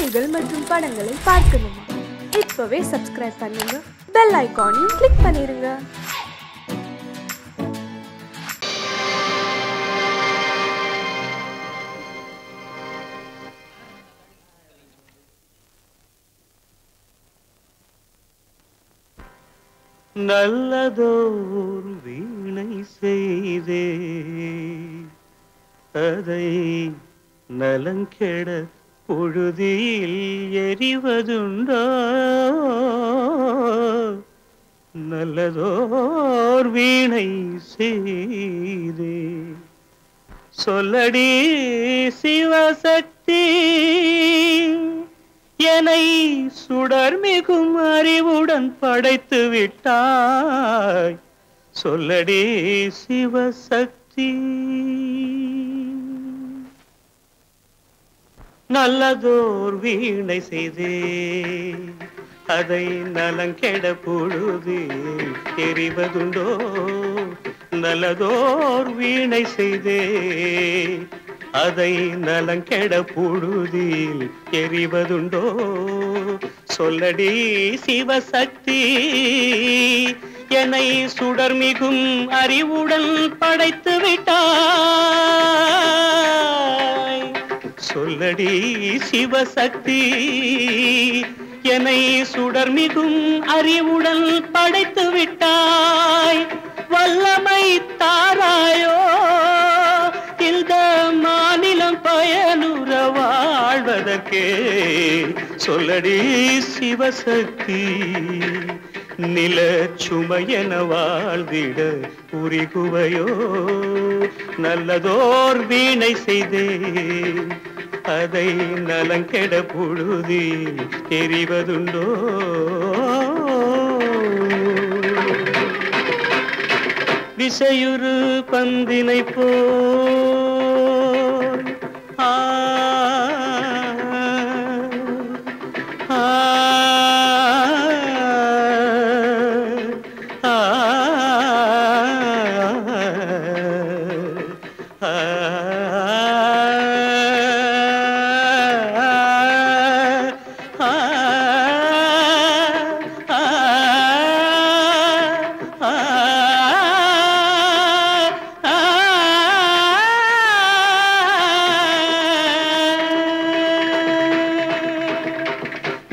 கதைகள் மற்றும் படங்களை பார்க்கணுமா? இப்பவே சப்ஸ்கிரைப் பண்ணுங்க, பெல் ஐகானையும் கிளிக் பண்ணிருங்க. நல்லதோர் வீணை செய்தே அதை நலங்கெட பொழுதில் எறிவதுண்டோ? நல்லதோர் வீணை செய்தே சொல்லடி சிவசக்தி, என்னை சுடர் மிகும் அறிவுடன் படைத்து விட்டாய். சொல்லடி சிவசக்தி. நல்லதோர் வீணை செய்தே அதை நலங்கெட பொழுது எறிவதுண்டோ? நல்லதோர் வீணை செய்தே அதை நலங்கெட பொழுதில் எறிவதுண்டோ? சொல்லடி சிவசக்தி, என்னை சுடர் மிகும் அறிவுடன் படைத்து விட்டாய். சொல்லடி சிவசக்தி, என்னை சுடர் மிகும் அறிவுடன் படைத்து விட்டாய். வல்லமை தாராயோ இந்த மாநிலம் பயனுற வாழ்வதற்கே? சொல்லடி சிவசக்தி, நில சுமையென வாழ்ந்திட புரிகுவையோ? நல்லதோர் வீணை செய்தே அதை நலங்கெட பொழுதில் எறிவதுண்டோ? விசையுறு பந்தினை போல்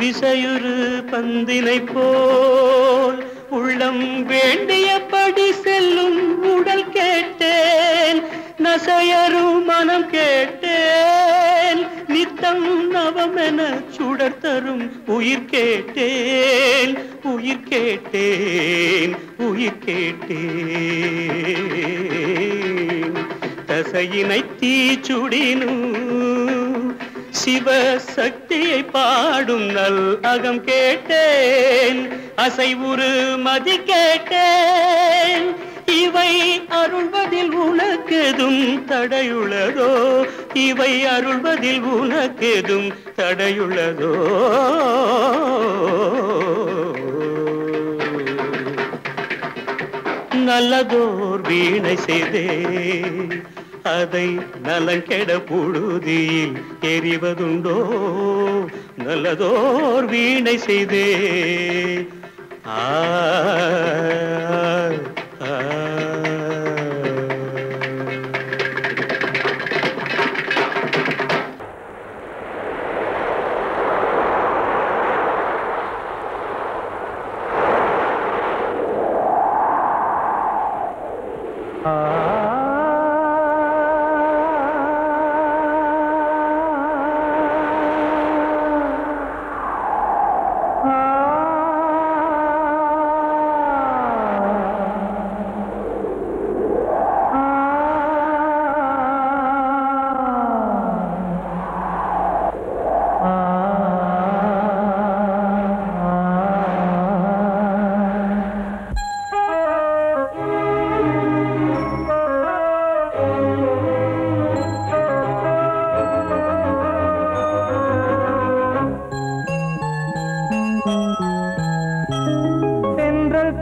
விசையுறு பந்தினை போல் உள்ளம் வேண்டியபடி செல்லும் உடல் கேட்டேன், நசையரும் மனம் கேட்டேன், நித்தம் நவமென சுடர் தரும் உயிர் கேட்டேன், உயிர் கேட்டேன், உயிர் கேட்டேன். தசையினை தீச்சுடினும் சிவசக்தியை பாடும் நல் அகம் கேட்டேன், அசைவுறு மதி கேட்டேன். இவை அருள்வதில் உனக்கெதும் தடையுள்ளதோ? இவை அருள்வதில் உனக்கெதும் தடையுள்ளதோ? நல்லதோர் வீணை செய்தே அதை நலங்கெட பொழுதில் எறிவதுண்டோ? நல்லதோர் வீணை செய்தே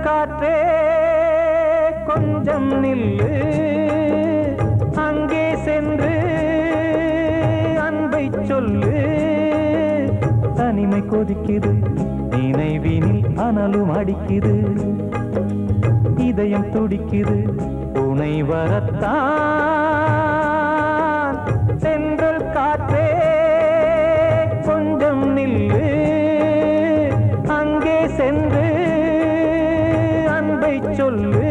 காற்றே கொஞ்சம் நில்லு, அங்கே சென்று அன்பை சொல்லு. தனிமை கொதிக்குது நினைவினில் அனலும் அடிக்குது இதயம் துடிக்குது துணை வரத்தான் சென்றல் காற்றே கொஞ்சம் நில்லு அங்கே சென்று அன்பை சொல்லு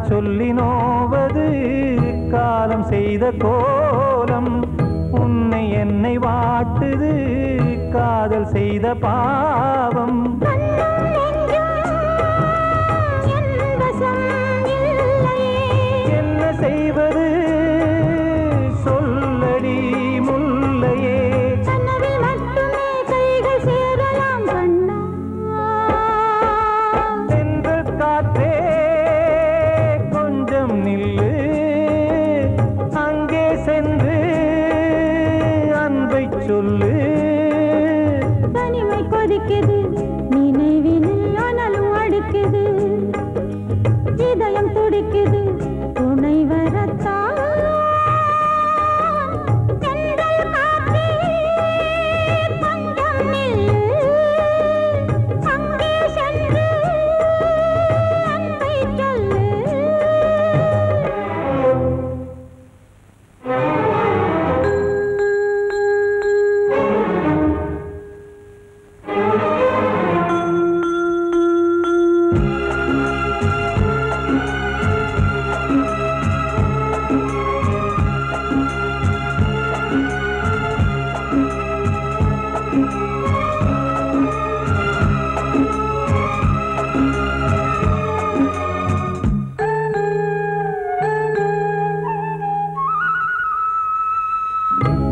சொல்லி நோவது காலம் செய்த கோலம் உன்னை என்னை வாட்டுது காதல் செய்த பாவம் என்ன செய்வது சொல்லடி முல்லையே சென்று காற்றே நில்லு அங்கே சென்று அன்பை சொல்லு தனிமை கொதிக்குது நினைவினில் அனலும் அடிக்குது இதயம் துடிக்குது துணை வரத்தான்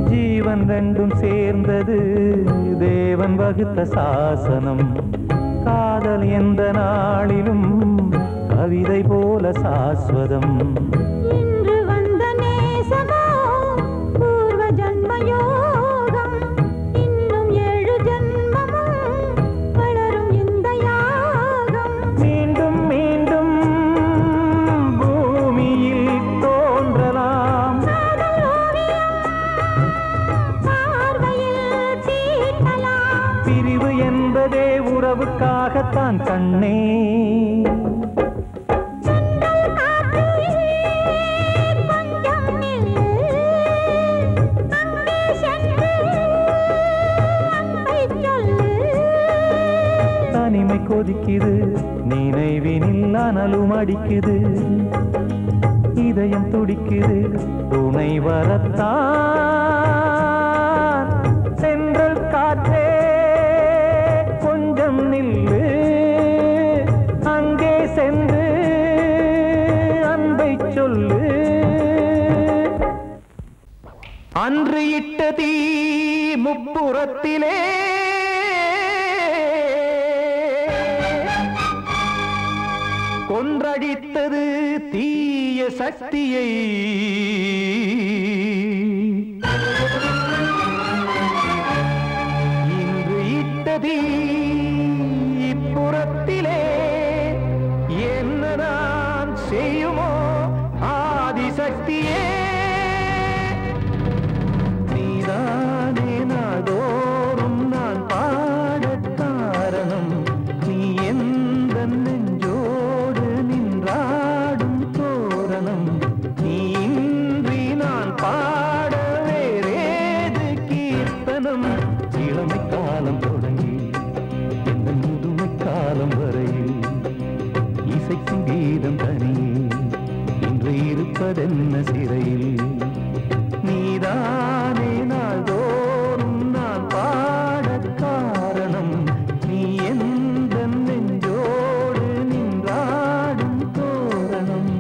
ஜீவன் ரெண்டும் சேர்ந்தது தேவன் வகுத்த சாசனம் காதல் எந்த நாளிலும் கவிதை போல சாஸ்வதம் இன்று வந்த நேசமோ பூர்வ ஜன்மயோகம் இன்னும் 7 ஜன்மமும் வளரும் இந்த யாகம் மீண்டும் மீண்டும் பூமியில் தோன்றலாம் பிரிவு என்பதே உறவுக்காகத்தான் கண்ணே தனிமை கொதிக்குது நினைவினில் அனலும் அடிக்குது இதயம் துடிக்குது துணை வரத்தான் சென்றல் காற்றே கொஞ்சம் நில்லு அங்கே சென்று அன்பை சொல்லு அன்று இட்ட தீ முப்புறத்திலே கொன்றடித்தது தீய சக்தியை இன்று இட்டது இப்புறத்திலே என்ன நான் செய்யுமோ ஆதிசக்தியே நீதானே நாடோறும் நான் பாடக் காரணம் நீ எந்த நெஞ்சோடு நின்றாடும் தோரணம் நீ இன்றி நான் பாட வேறேது கீர்த்தனம் இளமை காலம் தொடங்கி எந்த முதுமை காலம் வரையில் இசைக்கும் கீதம் தனியே இன்று இருப்பதென்ன சிறையில் நீதானே நாள்தோறும் நான் பாடக் காரணம் நீ எந்த நெஞ்சோடு நின்றாடும் தோரணம்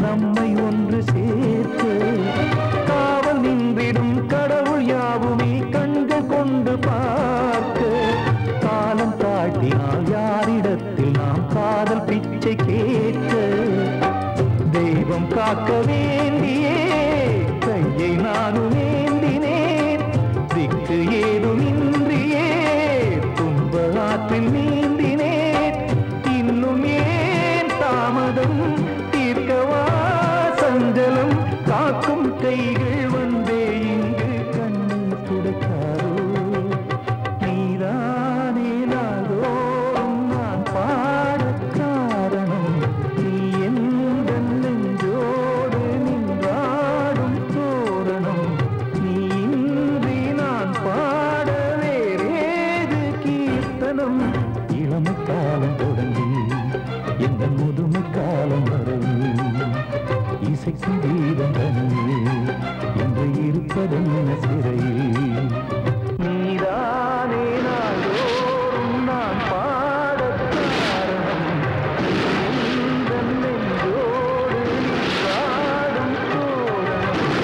நம்மை ஒன்று சேர்த்து காவல் நின்றிடும் கடவுள் யாவுமே கண்கள் கொண்டு பார்க்க காலம் தாட்டினால் யாரிடத்தில் நாம் காதல் பிச்சை கேட்க தெய்வம் காக்க வேண்டியே கையை நானும் ஏந்தினேன் திக்கு ஏதுமின்றியே துன்ப ஆற்றில் நீந்தினேன் இன்னும் ஏன் தாமதம் தீர்க்கவா சஞ்சலம் காக்கும் கைகள் வந்தே இங்கு கண்ணீர் துடைக்காரோ நீதானே நாளோறும் நான் பாட காரணம் நீ எந்த நெஞ்சோடு நின்றாடும் தோரணம் நீ இன்றி நான் பாட வேறேது கீர்த்தனம் இளமை காலம் தொடங்கி எந்த முதுமை காலம் வரையில் இசைக்கும் கீதம் தனியே என்று இருப்பதென்ன சிறையில் நீதானே நாளோறும் நான் பாட காரணம் எந்த நெஞ்சோடு நின்றாடும் தோரணம்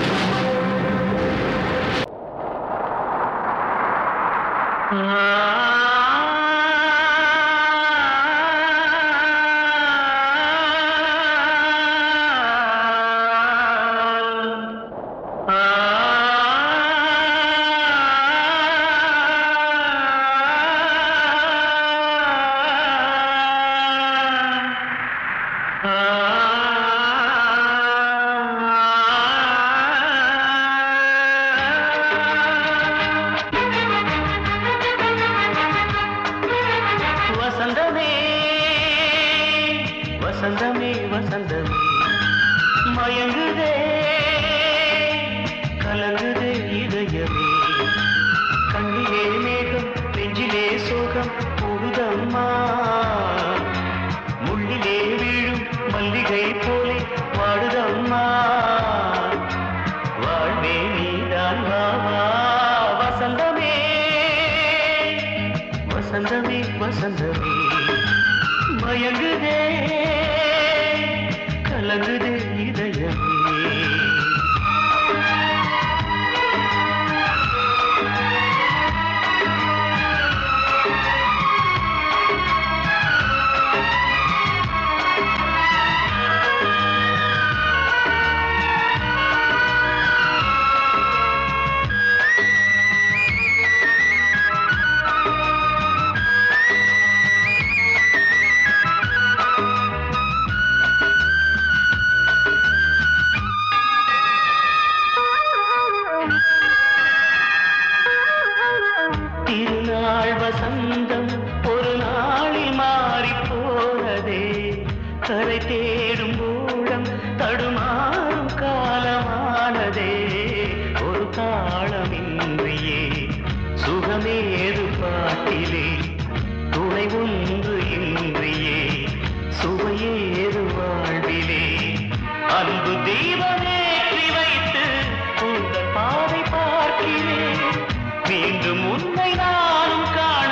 வசந்தமே வசந்தமே வசந்தமே மயங்குதே கலங்குதே இதயமே கண்ணிலே மேகம் நெஞ்சிலே சோகம் கூடுதம்மா முள்ளிலே வீழும் மல்லிகை போலே வாடுதம்மா வாழ்வே நீதான் வாவா வசந்தமே வசந்தமே வசந்தமே மயங்குதே கலங்குதே இதயமே திருநாள் வசந்தம் ஒரு நாளில் மாறி போனதே கரை தேடும் ஊழம் தடுமாறும் காலமானதே ஒரு தாளமின்றியே சுகமேது பாட்டிலே துணை ஒன்று இன்றியே சுவையேது வாழ்விலே அன்பு தீபமேற்றி வைத்து உங்கள் பாதை பார்க்கிறேன் மீண்டும் உன்னை நானும் காண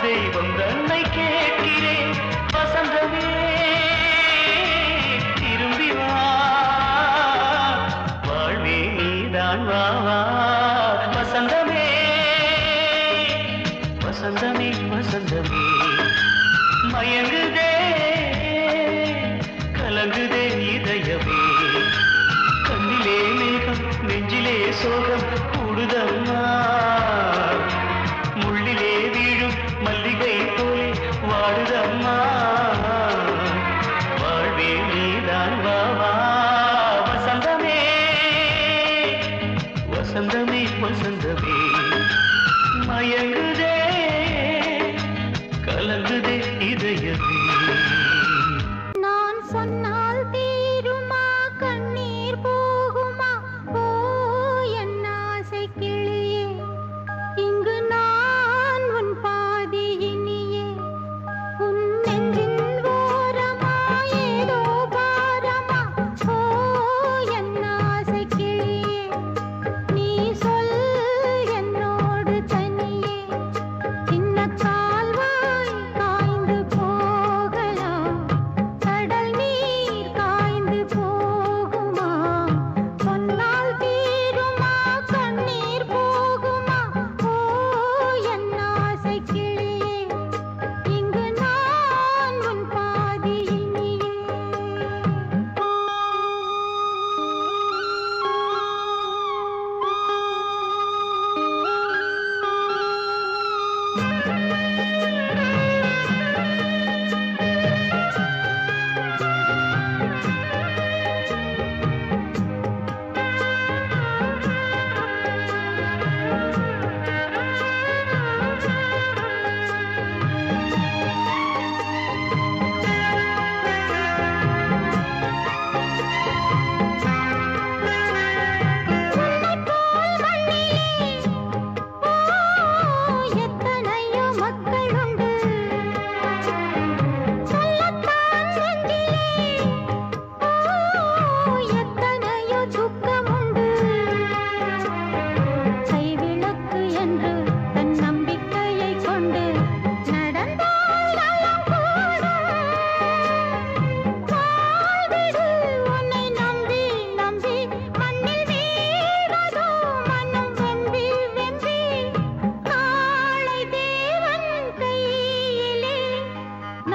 தெய்வம் தன்னை கேட்கிறேன் வசந்தமே திரும்பி வா வாழ்வே நீதான் வா வா வசந்தமே வசந்தமே வசந்தமே மயங்குதே கலங்குதே இதயமே கண்ணிலே மேகம் நெஞ்சிலே சோகம் கூடுதம்மா முள்ளிலே வீழும் மல்லிகை போலே வாடுதம்மா வாழ்வே நீதான் வா வா வசந்தமே வசந்தமே வசந்தமே மயங்குதே கலங்குதே இதயமே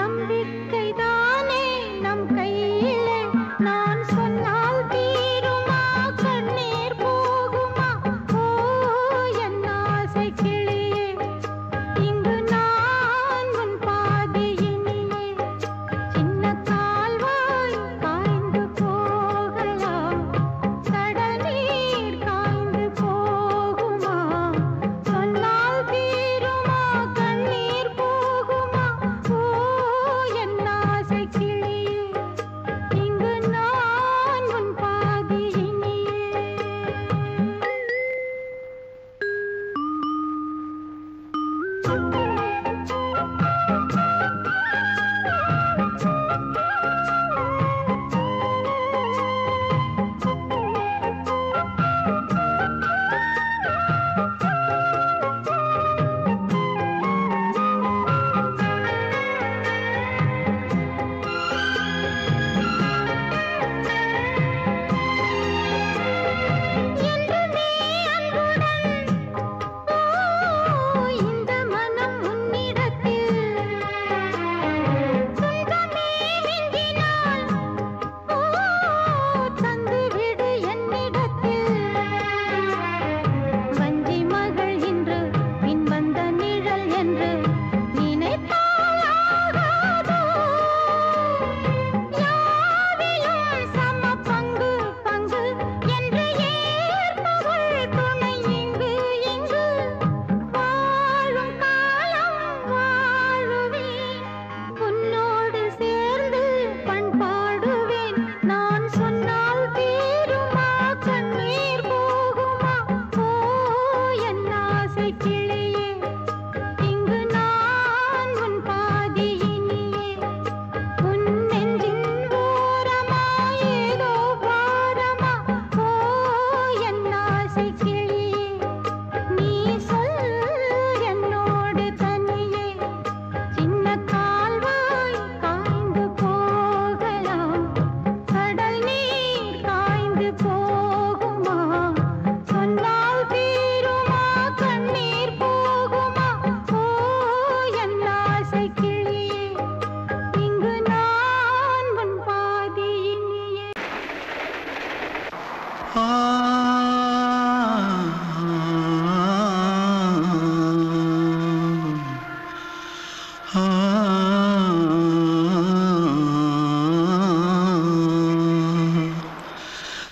நம்பிக்கைதானே நம் கையிலே நான் சொன்னால் தீருமா கண்ணீர் போகுமா ஓ என் ஆசை கிளியே இங்கு நான் உன் பாதையினிலே சின்ன கால்வாய் காய்ந்து போகலாம் கடல் நீர் காய்ந்து போகுமா சொன்னால் தீருமா கண்ணீர் போகுமா ஓ என் ஆசை கிளியே இங்கு நான் உன் பாதையினிலே என்றுமே அன்புடன் இந்த மனம் உன்னிடத்தில் துன்பமே நெஞ்சினால் தந்துவிடு என்னிடத்தில் வஞ்சி மகள் இன்று பின் வந்த நிழல் என்று நினைத்தால் ஆகாதோ யாவிலும் சம பங்கு பங்கு என்று ஏற்பவள் துணை இங்கு இங்கு வாழும் காலம் வாழுவேன் உன்னோடு சேர்ந்து பண்பாடுவேன் நான் சொன்னால் தீருமா கண்ணீர் போகுமா ஓ என் ஆசை கிளியே இங்கு நான் உன் பாதியினியே உன் நெஞ்சின் ஓரமா ஏதோ பாரமா ஓ என் ஆசை கிளியே நீ சொல் என்னோடு தனியே சின்ன கால்வாய் காய்ந்து போகலாம் கடல் நீர் காய்ந்து போகுமா சொன்னால் தீருமா கண்ணீர் போகுமா ஓ என் ஆசை கிளியே இங்கு நான் உன் பாதியினியே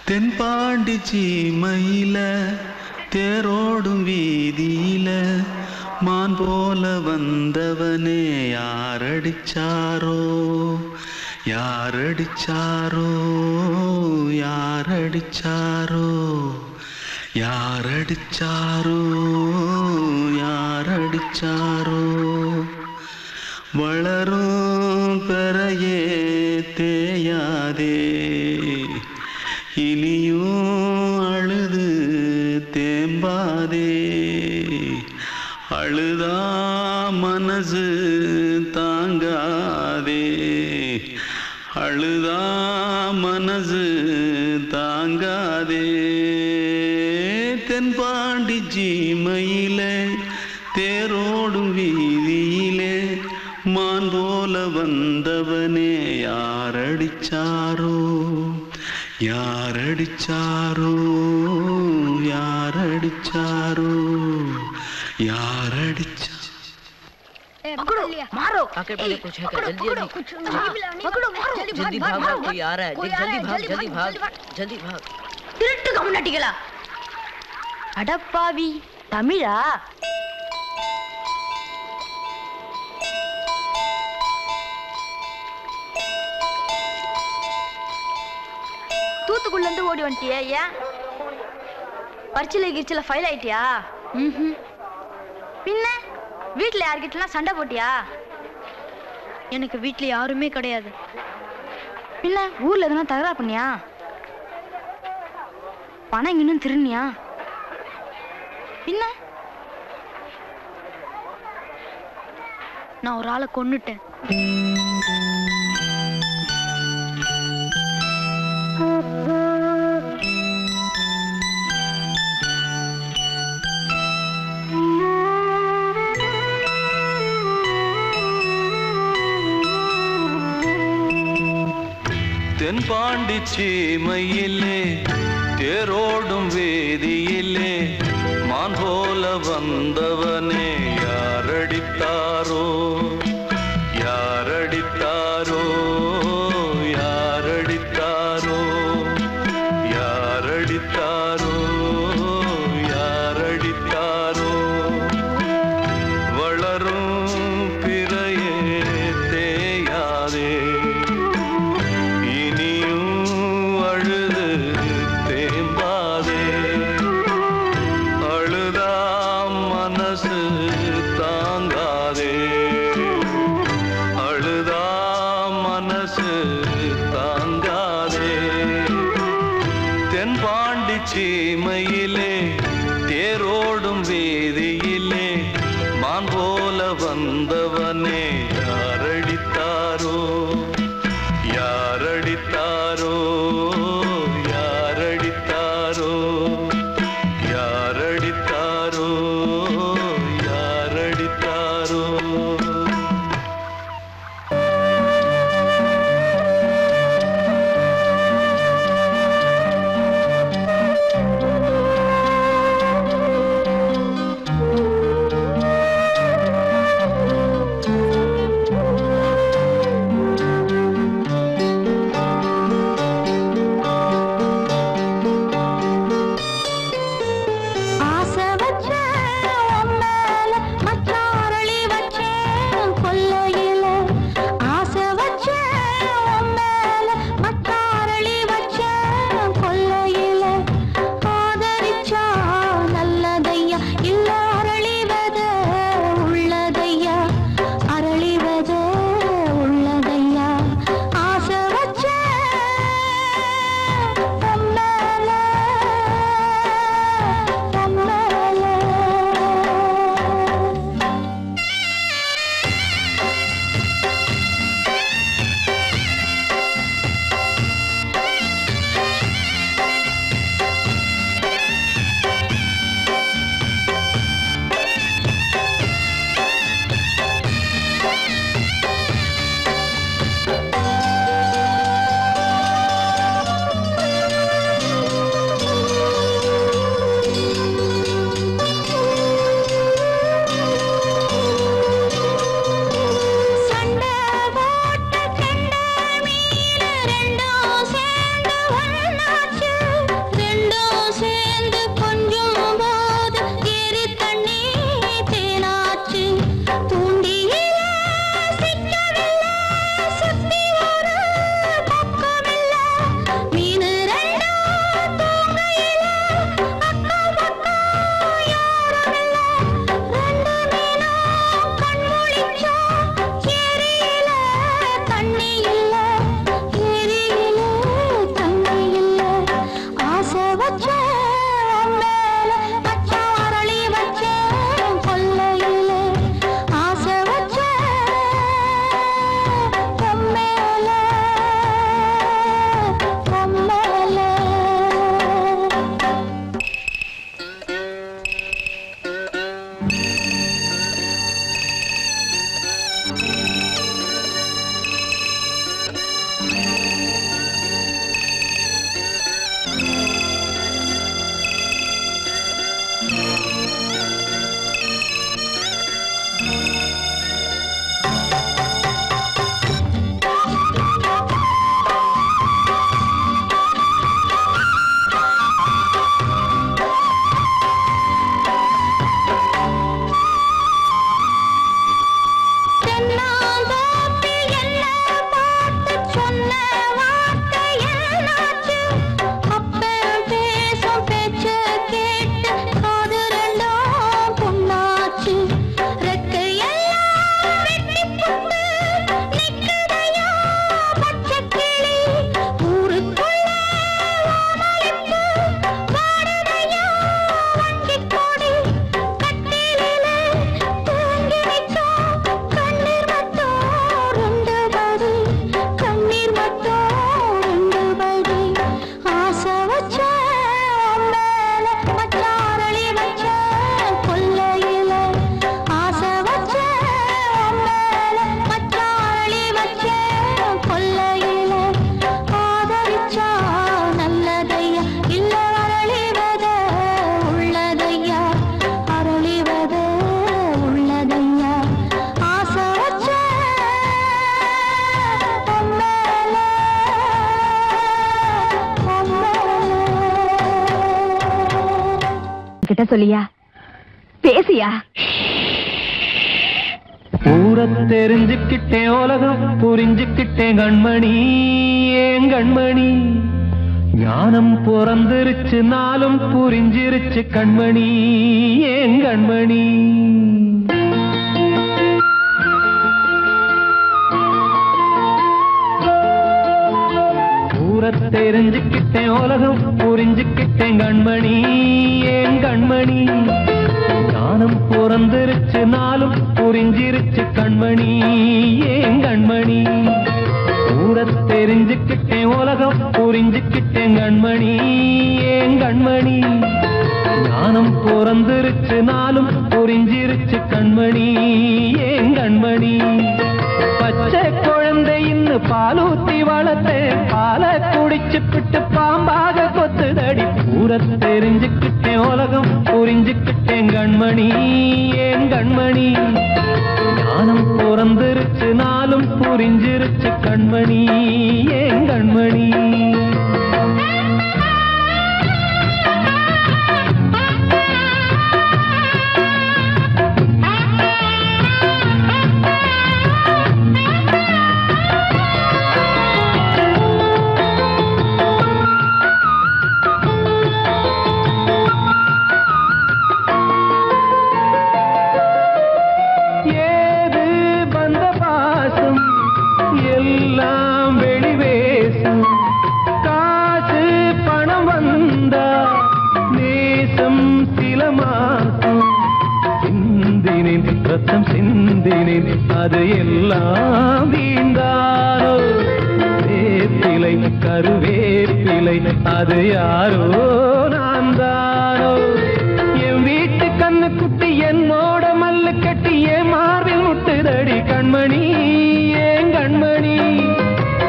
தென்பாண்டி சீமையில தேரோடும் வீதியில மான் போல வந்தவனே யாரடிச்சாரோ யாரடிச்சாரோ யாரடிச்சாரோ யாரடிச்சாரோ யாரடிச்சாரோ வளரும் பெறையே தேயாதே இனியும் அழுது தேம்பாதே அழுதா மனசு தாங்காதே அழுதா மனசு தாங்காதே தென்பாண்டி சீமையிலே தேரோடும் வீதியிலே மான் போல வந்தவனே யாரடிச்சாரோ யாரடிச்சாரோ யாரடிச்சாரோ யாரடிச்சா पकड़ो मारो आके पहले कुछ है क्या जल्दी जल्दी पकड़ो मारो जल्दी भाग भाग कोई आ रहा है जल्दी भाग जल्दी भाग திருட்டு கம்முனட்டிகளா அடப்பாவி தமிழா தூத்துக்குள்ள இருந்து ஓடி வந்துட்டியா ஏன் பரிச்சையில கிரிச்சில ஃபைல் ஆயிட்டியா பின்ன வீட்ல யார்கிட்டலாம் சண்டை போட்டியா எனக்கு வீட்ல யாருமே கிடையாது பின்ன ஊர்ல எதனா தகராறு பண்ணியா பணம் இன்னும் திருநியா பின்ன நான் ஒரு ஆளை கொன்னுட்டேன் தென்பாண்டி சீமையிலே தேரோடும் வேதியிலே மான் போல வந்தவனே யாரடித்தாரோ யாரடித்தாரோ யாரடித்தாரோ யாரடித்தாரோ யாரடித்தாரோ வளரும் பிறையே தேயாதே இனியும் அழுது தேம்பாதே அழுதாம் மனசு தாங்காதே அழுதாம் மனசு தாங்காதே தென்பாண்டி சீமையிலே தேரோடும் வேதியிலே மான் போல வந்தவனே யாரடித்தாரோ யாரடித்தாரோ யாரடித்தாரோ யாரடித்தாரோ யாரடித்தாரோ என்ன என்கிட்ட சொல்லியா? பேசியா? ஊரை தெரிஞ்சுக்கிட்டேன், உலகம் புரிஞ்சுக்கிட்டேன் கண்மணி, ஏன் கண்மணி. ஞானம் பிறந்திருச்சு, நாளும் புரிஞ்சிருச்சு கண்மணி, ஏன் கண்மணி. ஊரை தெரிஞ்சுக்கிட்டேன், உலகம் புரிஞ்சுக்கிட்டேன் கண்மணி, ஏன் கண்மணி. ஞானம் பிறந்திருச்சு, நாளும் புரிஞ்சிருச்சு கண்மணி, ஏன் கண்மணி. ஊரை தெரிஞ்சுக்கிட்டேன், உலகம் புரிஞ்சுக்கிட்டேன் கண்மணி, ஏன் கண்மணி. ஞானம் பிறந்திருச்சு, நாளும் புரிஞ்சிருச்சு கண்மணி, ஏன் கண்மணி. பச்சை குழந்தையின்னு பாலூத்தி வளர்த்தேன், பாலை குடிச்சு பிட்டு பாம்பாக கொத்துதடி. ஊரை தெரிஞ்சுக்கிட்டேன், உலகம் புரிஞ்சுக்கிட்டேன் கண்மணி, ஏன் கண்மணி. ஞானம் பிறந்திருச்சு, நாளும் புரிஞ்சிருச்சு கண்மணி, ஏன் கண்மணி. ரத்தம் சிந்தினேன், அது எல்லாம் வீண்டாரோ. வேப்பிலை கருவேப்பிலை, அது யாரோ நான் தானோ. என் வீட்டு கண்ணு குட்டி என்னோட மல்லு கட்டி என் மார்பில் முட்டுதடி கண்மணி, ஏன் கண்மணி.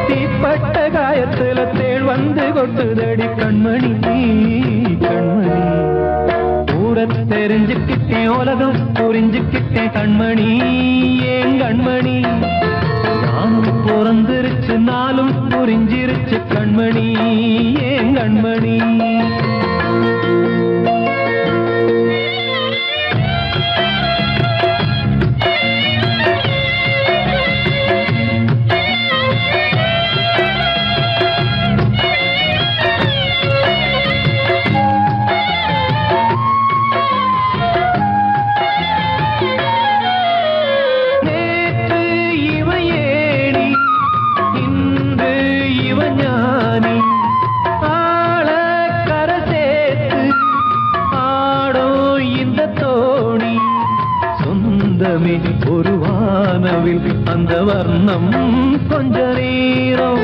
தீப்பட்ட காயத்துல தேள் வந்து கொட்டுதடி கண்மணி, கண்மணி. ஊரை தெரிஞ்சுக்கிட்டேன், உலகம் புரிஞ்சுக்கிட்டேன் கண்மணி, ஏன் கண்மணி. ஞானம் பிறந்திருச்சு, நாளும் புரிஞ்சிருச்சு கண்மணி, ஏன் கண்மணி. ஒரு வானவில் அந்த வர்ணம் கொஞ்ச நேரம்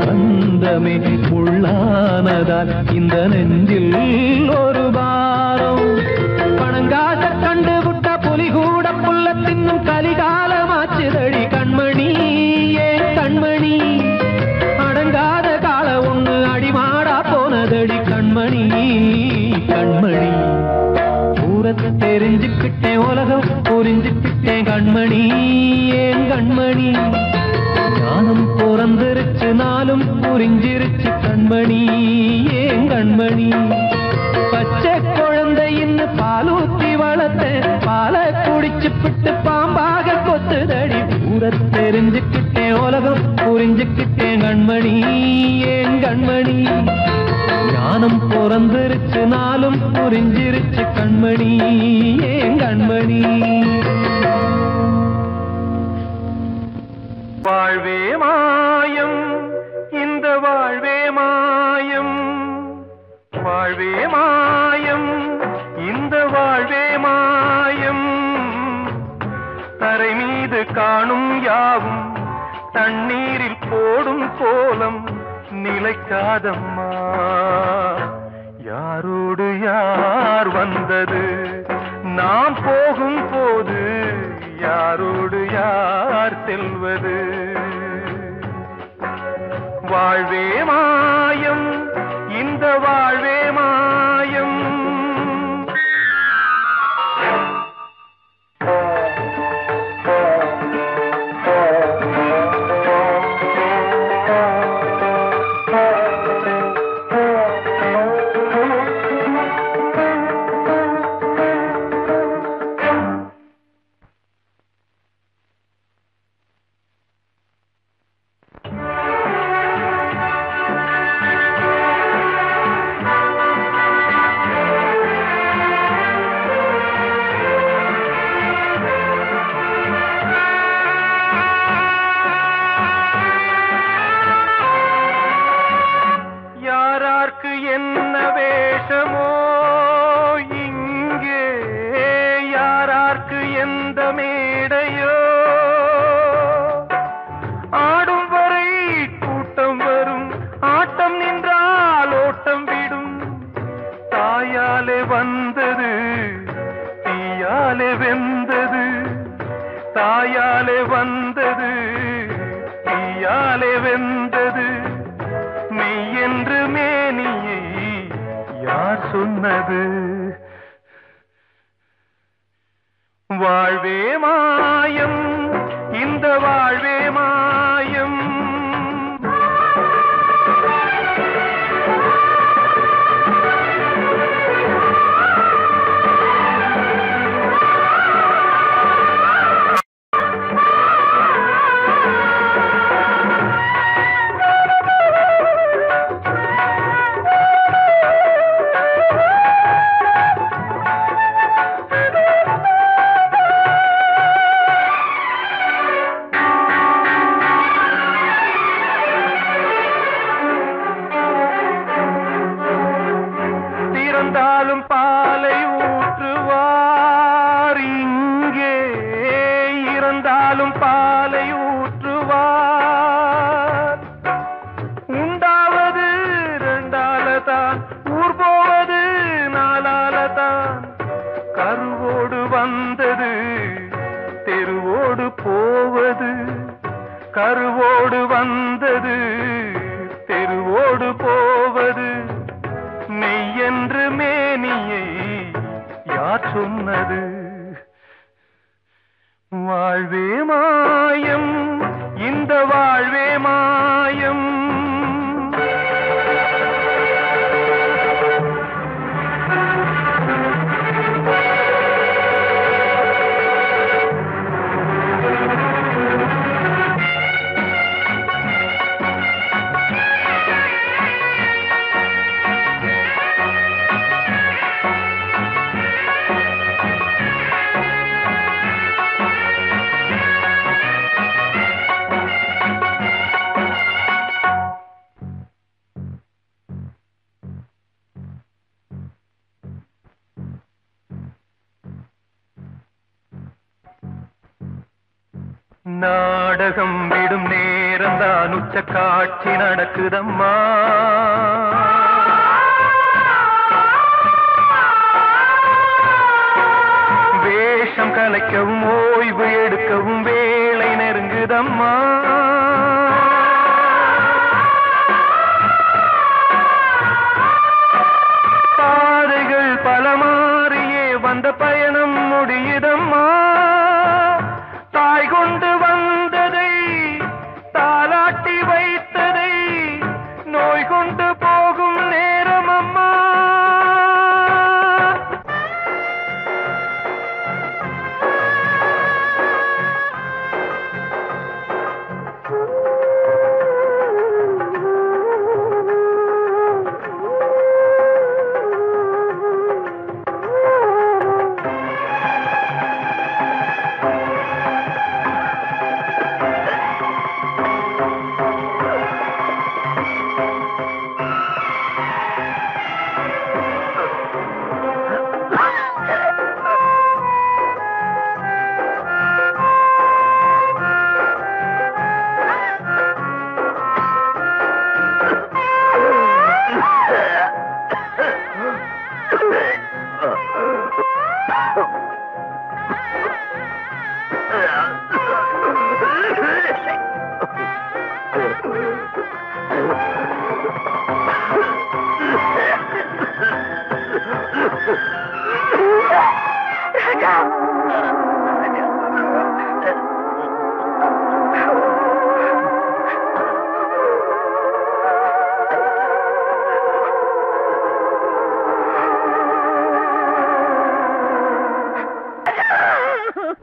வந்தமே உள்ளானதால் இந்த நெஞ்சில் ஒரு பாரம். பணங்காச கண்டு விட்ட புலி கூட புல்ல தின்னும் கலிகாலமாச்சுதடி கண்மணி, ஏன் கண்மணி. அடங்காத கால ஒண்ணு அடிமாடா போனதடி கண்மணி, கண்மணி. ஊரை தெரிஞ்சுக்கிட்டேன், உலகம் புரிஞ்சுக்கிட்டேன் கண்மணி, ஏன் கண்மணி. ஞானம் பிறந்திருச்சு, நாளும் புரிஞ்சிருச்சு கண்மணி, ஏன் கண்மணி. பச்சை குழந்தையின்னு பாலூத்தி வளர்த்தேன், பாலை குடிச்சு பிட்டு பாம்பாக கொத்துதடி. ஊரை தெரிஞ்சுக்கிட்டேன், உலகம் புரிஞ்சுக்கிட்டேன் கண்மணி, ஏன் கண்மணி. ஞானம் பிறந்திருச்சு, நாளும் புரிஞ்சிருச்சு கண்மணி, ஏன் கண்மணி. வாழ்வே மாயம், இந்த வாழ்வே மாயம், வாழ்வே மாயம், இந்த வாழ்வே மாயம். தரை மீது காணும் யாவும் தண்ணீரில் போடும் கோலம் நிலைக்காதம்மா. யாரோடு யார் வந்தது நாம் போகும் போது, யாரோடு யார் செல்வது. வாழ்வே மாயம், இந்த வாழ்வே மாயம். கையாலே வெந்தது மெய் என்று மேனியை யார் சொன்னது வாழ்வே மாயம் இந்த வாழ்வே மாயம் இறந்தாலும் பாலை ஊற்றுவார் இங்கே இறந்தாலும் பாலை ஊற்றுவார் உண்டாவது ரெண்டாலதான் ஊர் போவது நாலாலதான் கருவோடு வந்தது தெருவோடு போவது கருவோடு வந்தது தெருவோடு போவது மெய் என்று மேனியை யார் சொன்னது வாழ்வே மாயம் இந்த வாழ்வே மாயம் நாடகம் விடும் நேரம்தான் உச்ச காட்சி நடக்குதம்மா வேஷம் கலைக்கவும் ஓய்வு எடுக்கவும் வேளை நெருங்குதம்மா பாதைகள் பல மாறியே வந்த பயணம் முடியுதம்மா தாய் கொண்டு வந்ததை தாலாட்டி வைத்ததை நோய் கொண்டு போகும் நேரம் அம்மா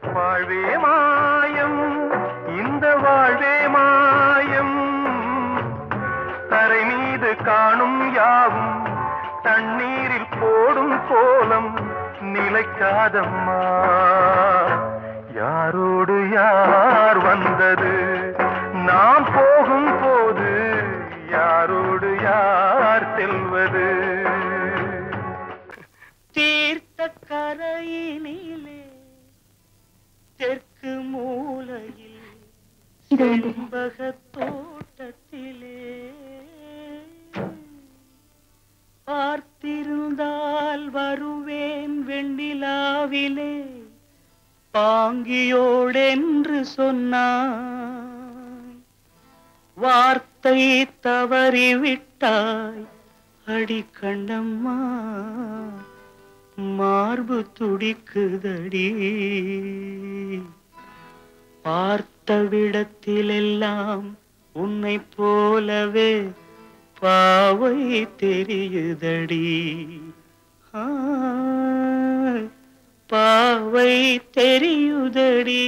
வாழ்வே மாயம் இந்த வாழ்வே மாயம் தரை மீது காணும் யாவும் தண்ணீரில் போடும் கோலம் நிலைக்காதம்மா யாரோடு யார் வந்தது நாம் போகும் போது யாரோடு யார் செல்வது தீர்த்த கரையினிலே தெற்கு மூலையில் செண்பகத் தோட்டத்திலே பார்த்திருந்தால் வருவேன் வெண்ணிலாவிலே பாங்கியோடென்று சொன்னான் வார்த்தை தவறிவிட்டாய் அடி கண்ணம்மா, மார்பு துடிக்குதடி. பார்த்த விடத்திலெல்லாம் உன்னை போலவே பாவை தெரியுதடி. பாவை தெரியுதடி.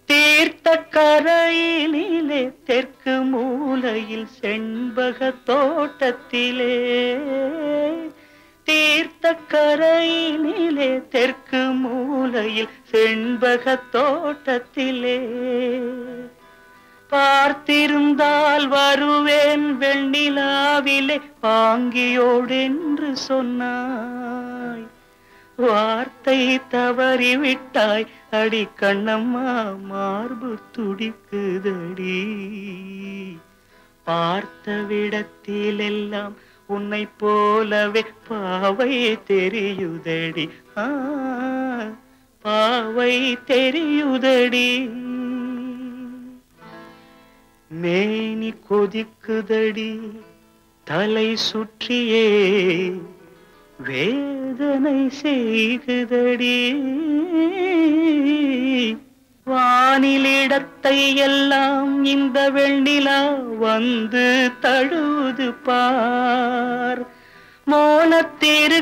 தீர்த்த கரையினிலே தெற்கு மூலையில் செண்பக தோட்டத்திலே, தீர்த்த கரையினிலே தெற்கு மூலையில் செண்பக தோட்டத்திலே, பார்த்திருந்தால் வருவேன் வெண்ணிலாவிலே பாங்கியோடென்று சொன்னாய். வார்த்தை தவறிவிட்டாய் அடி கண்ணம்மா, மார்பு துடிக்குதடி. பார்த்த விடத்திலெல்லாம் உன்னை போலவே பாவை தெரியுதடி. பாவை தெரியுதடி. மேனி கொதிக்குதடி, தலை சுற்றியே வேதனை செய்குதடி. வானிலிடத்தை எல்லாம் இந்த வெண்ணிலா வந்து தழுவுது பார். மோனத்திருக்குதடி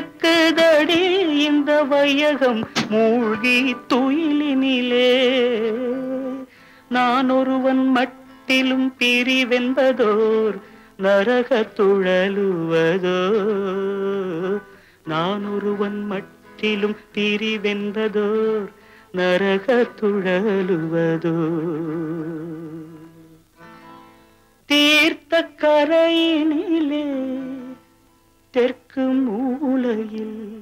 இந்த வையகம் மூழ்கி துயிலினிலே. நான் ஒருவன் மட்டிலும் பிரிவென்பதோர் நரக துழலுவதோ. நான் ஒருவன் மட்டிலும் பிரிவென்பதோர் நரக துழலுவதோ. தீர்த்த கரையினிலே தெற்கு மூலையில்